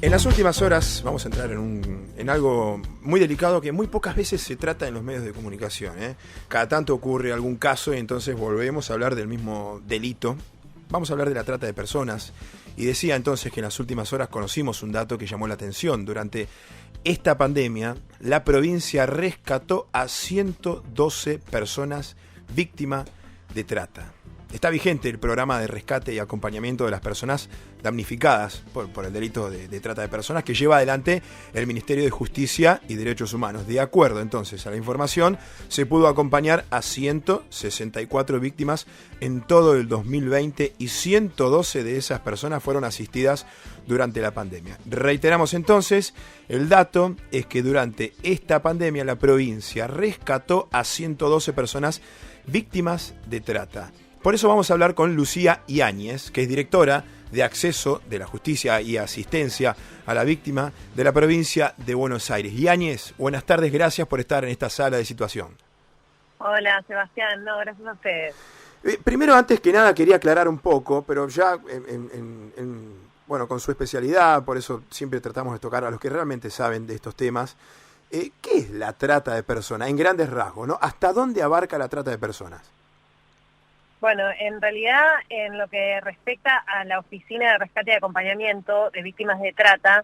En las últimas horas vamos a entrar en algo muy delicado que muy pocas veces se trata en los medios de comunicación, ¿eh? Cada tanto ocurre algún caso y entonces volvemos a hablar del mismo delito. Vamos a hablar de la trata de personas. Y decía entonces que en las últimas horas conocimos un dato que llamó la atención. Durante esta pandemia, la provincia rescató a 112 personas víctimas de trata. Está vigente el programa de rescate y acompañamiento de las personas damnificadas por el delito de trata de personas que lleva adelante el Ministerio de Justicia y Derechos Humanos. De acuerdo entonces a la información, se pudo acompañar a 164 víctimas en todo el 2020 y 112 de esas personas fueron asistidas durante la pandemia. Reiteramos entonces, el dato es que durante esta pandemia la provincia rescató a 112 personas víctimas de trata. Por eso vamos a hablar con Lucía Yáñez, que es directora de Acceso de la Justicia y Asistencia a la Víctima de la provincia de Buenos Aires. Yáñez, buenas tardes, gracias por estar en esta sala de situación. Hola, Sebastián, no, gracias a ustedes. Primero, antes que nada, quería aclarar un poco, pero ya bueno, con su especialidad, por eso siempre tratamos de tocar a los que realmente saben de estos temas. ¿Qué es la trata de personas? En grandes rasgos, ¿no? ¿Hasta dónde abarca la trata de personas? Bueno, en realidad, en lo que respecta a la Oficina de Rescate y Acompañamiento de Víctimas de Trata,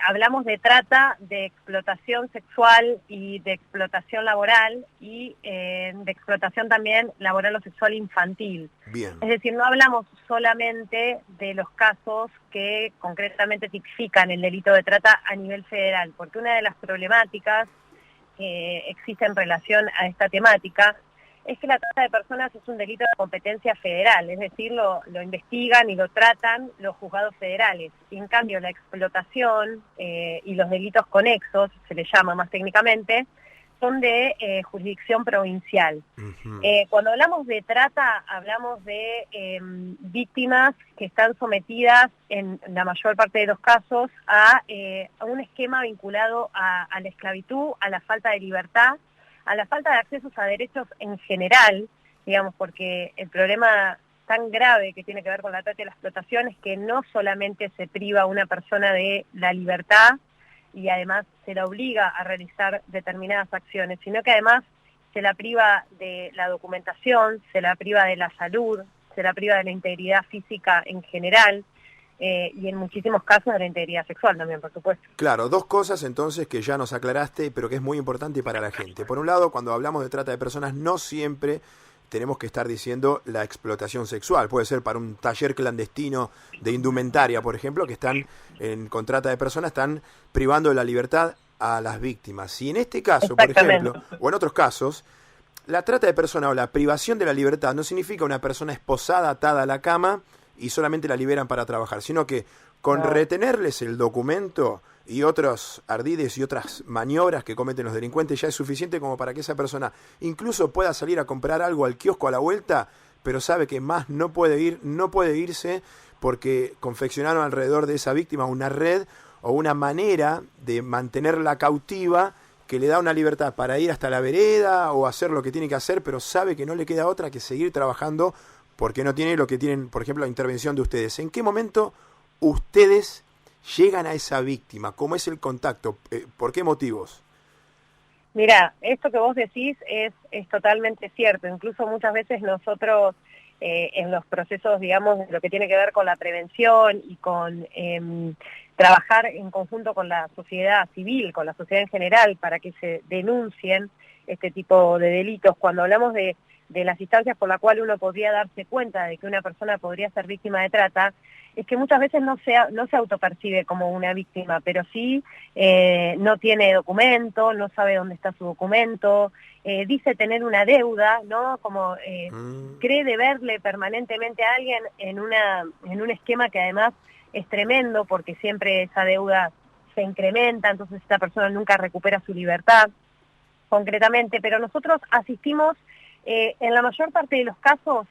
hablamos de trata, de explotación sexual y de explotación laboral y de explotación también laboral o sexual infantil. Bien. Es decir, no hablamos solamente de los casos que concretamente tipifican el delito de trata a nivel federal, porque una de las problemáticas que existe en relación a esta temática es que la trata de personas es un delito de competencia federal, es decir, lo investigan y lo tratan los juzgados federales. Y en cambio la explotación y los delitos conexos, se le llama más técnicamente, son de jurisdicción provincial. Uh-huh. Cuando hablamos de trata, hablamos de víctimas que están sometidas, en la mayor parte de los casos, a un esquema vinculado a la esclavitud, a la falta de libertad, a la falta de accesos a derechos en general, digamos, porque el problema tan grave que tiene que ver con la trata y la explotación es que no solamente se priva a una persona de la libertad y además se la obliga a realizar determinadas acciones, sino que además se la priva de la documentación, se la priva de la salud, se la priva de la integridad física en general, y en muchísimos casos de la integridad sexual también, por supuesto. Claro, dos cosas entonces que ya nos aclaraste, pero que es muy importante para la gente. Por un lado, cuando hablamos de trata de personas, no siempre tenemos que estar diciendo la explotación sexual. Puede ser para un taller clandestino de indumentaria, por ejemplo, que están con trata de personas, están privando de la libertad a las víctimas. Y en este caso, por ejemplo, o en otros casos, la trata de personas o la privación de la libertad no significa una persona esposada, atada a la cama, y solamente la liberan para trabajar, sino que con retenerles el documento y otros ardides y otras maniobras que cometen los delincuentes ya es suficiente como para que esa persona incluso pueda salir a comprar algo al kiosco a la vuelta, pero sabe que más no puede irse porque confeccionaron alrededor de esa víctima una red o una manera de mantenerla cautiva que le da una libertad para ir hasta la vereda o hacer lo que tiene que hacer, pero sabe que no le queda otra que seguir trabajando porque no tiene lo que tienen, por ejemplo, la intervención de ustedes. ¿En qué momento ustedes llegan a esa víctima? ¿Cómo es el contacto? ¿Por qué motivos? Mira, esto que vos decís es totalmente cierto. Incluso muchas veces nosotros, en los procesos, digamos, de lo que tiene que ver con la prevención y con trabajar en conjunto con la sociedad civil, con la sociedad en general, para que se denuncien este tipo de delitos, cuando hablamos de las instancias por las cuales uno podría darse cuenta de que una persona podría ser víctima de trata, es que muchas veces no se autopercibe como una víctima, pero sí no tiene documento, no sabe dónde está su documento, dice tener una deuda, ¿no? Como cree deberle permanentemente a alguien en un esquema que además es tremendo, porque siempre esa deuda se incrementa, entonces esta persona nunca recupera su libertad, concretamente, pero nosotros asistimos en la mayor parte de los casos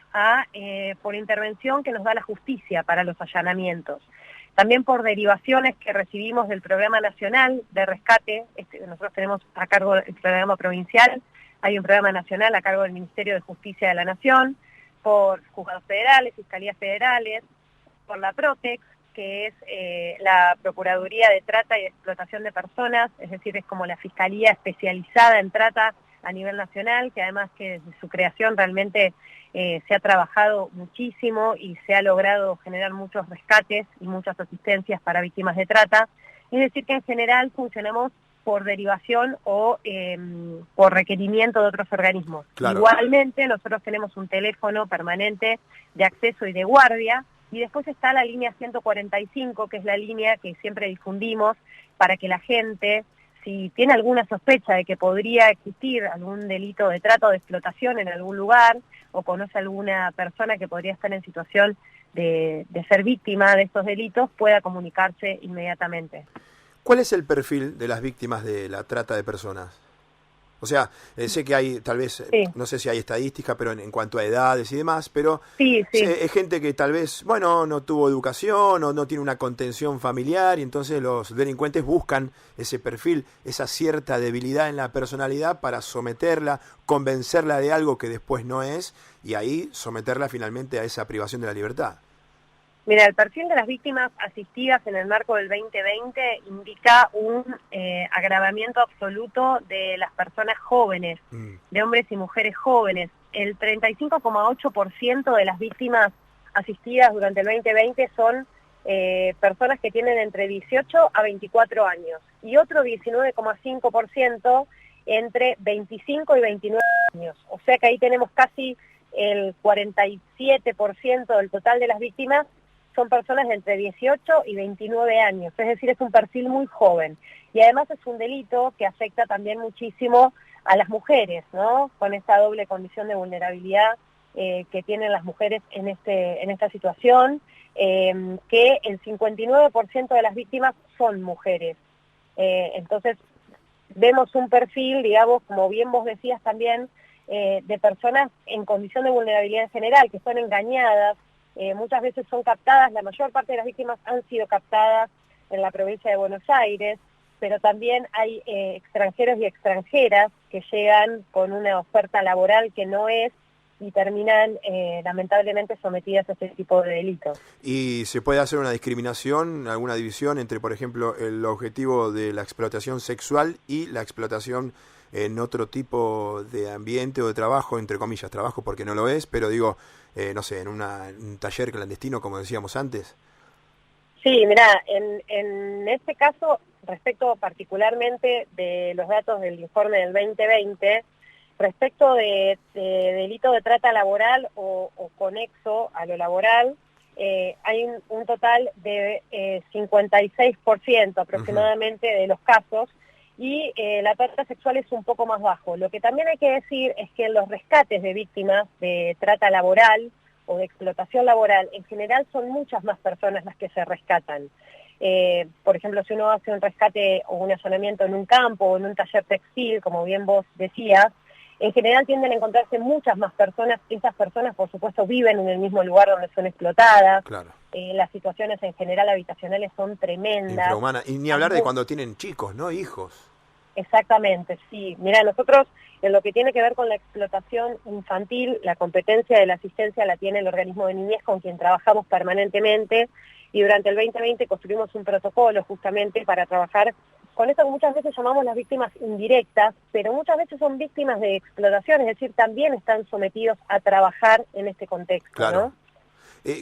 por intervención que nos da la justicia para los allanamientos. También por derivaciones que recibimos del Programa Nacional de Rescate, nosotros tenemos a cargo el programa provincial, hay un programa nacional a cargo del Ministerio de Justicia de la Nación, por juzgados federales, fiscalías federales, por la Protex, que es la Procuraduría de Trata y Explotación de Personas, es decir, es como la Fiscalía especializada en trata a nivel nacional, que además que desde su creación realmente se ha trabajado muchísimo y se ha logrado generar muchos rescates y muchas asistencias para víctimas de trata. Es decir, que en general funcionamos por derivación o por requerimiento de otros organismos. Claro. Igualmente, nosotros tenemos un teléfono permanente de acceso y de guardia, y después está la línea 145, que es la línea que siempre difundimos para que la gente, si tiene alguna sospecha de que podría existir algún delito de trata o de explotación en algún lugar, o conoce a alguna persona que podría estar en situación de ser víctima de estos delitos, pueda comunicarse inmediatamente. ¿Cuál es el perfil de las víctimas de la trata de personas? O sea, sé que hay, tal vez, Sí. no sé si hay estadística, pero en cuanto a edades y demás, pero Sí. es gente que tal vez, bueno, no tuvo educación o no tiene una contención familiar y entonces los delincuentes buscan ese perfil, esa cierta debilidad en la personalidad para someterla, convencerla de algo que después no es y ahí someterla finalmente a esa privación de la libertad. Mira, el perfil de las víctimas asistidas en el marco del 2020 indica un agravamiento absoluto de las personas jóvenes, de hombres y mujeres jóvenes. El 35,8% de las víctimas asistidas durante el 2020 son personas que tienen entre 18 a 24 años y otro 19,5% entre 25 y 29 años. O sea que ahí tenemos casi el 47% del total de las víctimas son personas de entre 18 y 29 años, es decir, es un perfil muy joven. Y además es un delito que afecta también muchísimo a las mujeres, ¿no? Con esta doble condición de vulnerabilidad que tienen las mujeres en esta situación, que el 59% de las víctimas son mujeres. Entonces, vemos un perfil, digamos, como bien vos decías también, de personas en condición de vulnerabilidad en general, que son engañadas, muchas veces son captadas, la mayor parte de las víctimas han sido captadas en la provincia de Buenos Aires, pero también hay extranjeros y extranjeras que llegan con una oferta laboral que no es y terminan lamentablemente sometidas a este tipo de delitos. ¿Y se puede hacer una discriminación, alguna división entre, por ejemplo, el objetivo de la explotación sexual y la explotación en otro tipo de ambiente o de trabajo, entre comillas, trabajo porque no lo es, pero digo, no sé, en un taller clandestino, como decíamos antes? Sí, mira, en este caso, respecto particularmente de los datos del informe del 2020, respecto de delito de trata laboral o conexo a lo laboral, hay un total de 56% aproximadamente de los casos, y la trata sexual es un poco más bajo. Lo que también hay que decir es que en los rescates de víctimas de trata laboral o de explotación laboral, en general son muchas más personas las que se rescatan. Por ejemplo, si uno hace un rescate o un allanamiento en un campo o en un taller textil, como bien vos decías, en general tienden a encontrarse muchas más personas. Esas personas, por supuesto, viven en el mismo lugar donde son explotadas. Claro. Las situaciones en general habitacionales son tremendas. Infrahumana. Y ni hablar de cuando tienen chicos, ¿no? Hijos. Exactamente, sí. Mira, nosotros en lo que tiene que ver con la explotación infantil, la competencia de la asistencia la tiene el organismo de niñez con quien trabajamos permanentemente, y durante el 2020 construimos un protocolo justamente para trabajar con esto que muchas veces llamamos las víctimas indirectas, pero muchas veces son víctimas de explotación, es decir, también están sometidos a trabajar en este contexto, Claro. ¿no?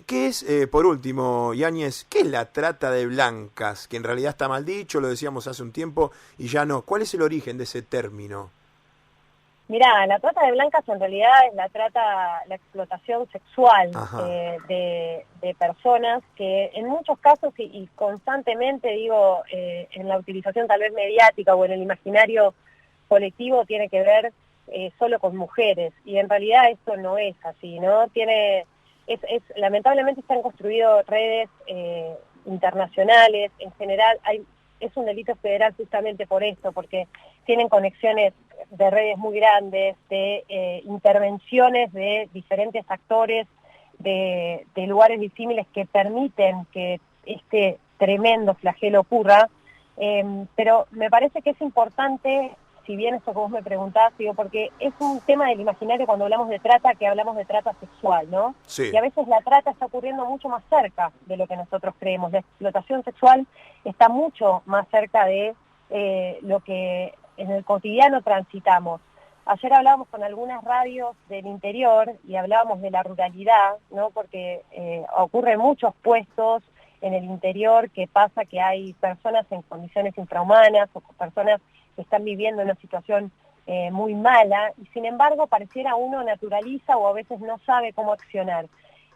¿Qué es, por último, Yáñez, qué es la trata de blancas? Que en realidad está mal dicho, lo decíamos hace un tiempo y ya no. ¿Cuál es el origen de ese término? Mirá, la trata de blancas en realidad es la explotación sexual de personas que en muchos casos y constantemente, digo, en la utilización tal vez mediática o en el imaginario colectivo tiene que ver solo con mujeres, y en realidad esto no es así, ¿no? Lamentablemente se han construido redes internacionales, en general es un delito federal justamente por esto, porque tienen conexiones de redes muy grandes, de intervenciones de diferentes actores, de lugares disímiles que permiten que este tremendo flagelo ocurra, pero me parece que es importante si bien esto que vos me preguntás, digo, porque es un tema del imaginario cuando hablamos de trata, que hablamos de trata sexual, ¿no? Sí. Y a veces la trata está ocurriendo mucho más cerca de lo que nosotros creemos. La explotación sexual está mucho más cerca de lo que en el cotidiano transitamos. Ayer hablábamos con algunas radios del interior y hablábamos de la ruralidad, ¿no? Porque ocurren muchos puestos en el interior que pasa que hay personas en condiciones infrahumanas o personas que están viviendo una situación muy mala y sin embargo pareciera uno naturaliza o a veces no sabe cómo accionar.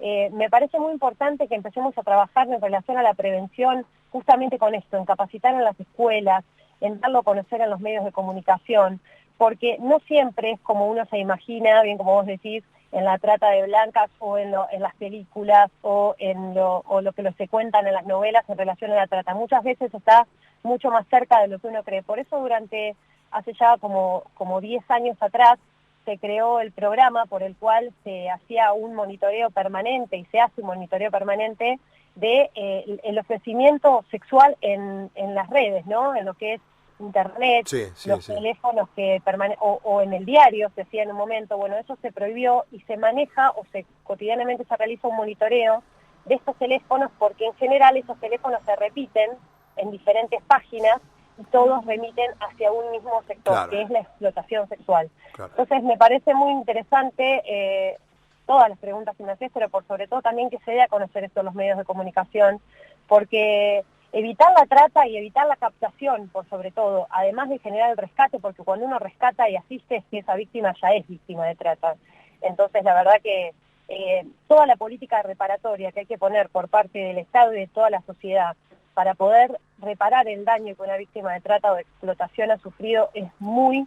Me parece muy importante que empecemos a trabajar en relación a la prevención justamente con esto, en capacitar en las escuelas, en darlo a conocer en los medios de comunicación, porque no siempre es como uno se imagina, bien como vos decís, en la trata de blancas o en las películas o lo que se cuentan en las novelas en relación a la trata. Muchas veces está mucho más cerca de lo que uno cree. Por eso hace ya como 10 años atrás, se creó el programa por el cual se hacía un monitoreo permanente y se hace un monitoreo permanente de el ofrecimiento sexual en las redes, ¿no? En lo que es internet, los teléfonos que o en el diario se hacía en un momento. Bueno, eso se prohibió y se maneja cotidianamente se realiza un monitoreo de estos teléfonos porque en general esos teléfonos se repiten en diferentes páginas y todos remiten hacia un mismo sector, claro, que es la explotación sexual. Claro. Entonces me parece muy interesante todas las preguntas que me haces, pero por sobre todo también que se dé a conocer esto en los medios de comunicación, porque evitar la trata y evitar la captación, por sobre todo, además de generar el rescate, porque cuando uno rescata y asiste, es que esa víctima ya es víctima de trata. Entonces, la verdad que toda la política reparatoria que hay que poner por parte del Estado y de toda la sociedad para poder reparar el daño que una víctima de trata o de explotación ha sufrido es muy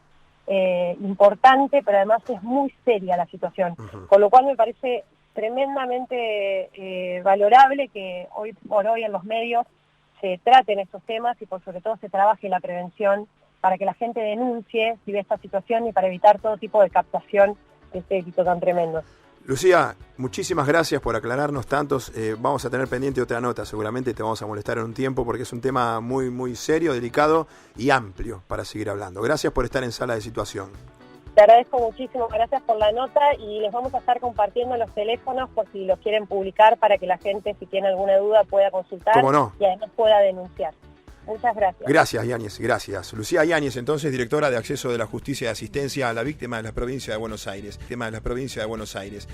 importante, pero además es muy seria la situación. Con lo cual me parece tremendamente valorable que hoy por hoy en los medios se traten estos temas y por sobre todo se trabaje la prevención para que la gente denuncie si ve esta situación y para evitar todo tipo de captación de este delito tan tremendo. Lucía, muchísimas gracias por aclararnos tantos. Vamos a tener pendiente otra nota, seguramente te vamos a molestar en un tiempo porque es un tema muy, muy serio, delicado y amplio para seguir hablando. Gracias por estar en Sala de Situación. Te agradezco muchísimo, gracias por la nota y les vamos a estar compartiendo los teléfonos por si los quieren publicar para que la gente, si tiene alguna duda, pueda consultar. ¿Cómo no? Y además pueda denunciar. Muchas gracias. Gracias, Yáñez, gracias. Lucía Yáñez, entonces, directora de Acceso de la Justicia y Asistencia a la Víctima de la Provincia de Buenos Aires. Tema de la Provincia de Buenos Aires.